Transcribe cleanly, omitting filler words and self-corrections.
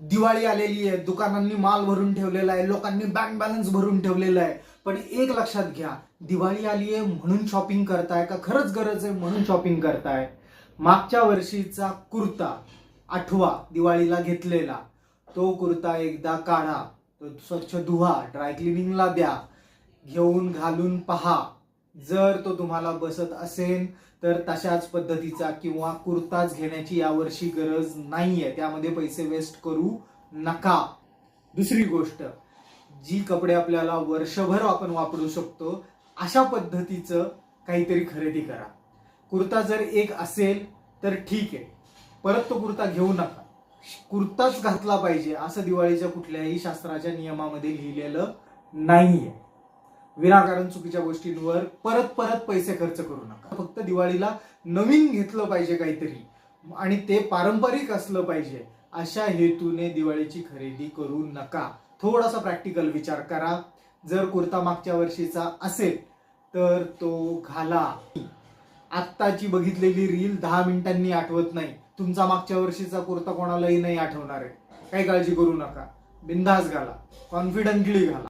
दिवाळी आलेली आहे, दुकानांनी माल भरून ठेवलेला आहे, लोकांनी बँक बॅलन्स भरून ठेवलेला आहे. पण एक लक्षात घ्या, दिवाळी आली आहे म्हणून शॉपिंग करताय का खरंच गरज आहे म्हणून शॉपिंग करताय? मागच्या वर्षीचा कुर्ता आठवा दिवाळीला घेतलेला, तो कुर्ता एकदा काढा, तो स्वच्छ धुवा, ड्राय क्लिनिंगला द्या, घेऊन घालून पहा. जर तो तुम्हाला बसत असेल तर तशाच पद्धतीचा किंवा कुर्ताच घेण्याची यावर्षी गरज नाहीये, त्यामध्ये पैसे वेस्ट करू नका. दुसरी गोष्ट, जी कपडे आपल्याला वर्षभर आपण वापरू शकतो अशा पद्धतीचं काहीतरी खरेदी करा. कुर्ता जर एक असेल तर ठीक आहे, परत तो कुर्ता घेऊ नका. कुर्ताच घातला पाहिजे असं दिवाळीच्या कुठल्याही शास्त्राच्या नियमामध्ये लिहिलेलं नाहीये. विनाकारण चुकीच्या गोष्टींवर परत परत पैसे खर्च करू नका. फक्त दिवाळीला नवीन घेतलं पाहिजे काहीतरी आणि ते पारंपरिक असलं पाहिजे अशा हेतूने दिवाळीची खरेदी करू नका. थोडासा प्रॅक्टिकल विचार करा. जर कुर्ता मागच्या वर्षीचा असेल तर तो घाला. आत्ताची बघितलेली रील 10 मिनिटांनी आठवत नाही. तुमचा मागच्या वर्षीचा कुर्ता कोणालाही नाही आठवणार आहे. काही काळजी करू नका. बिंदास घाला, कॉन्फिडंटली घाला.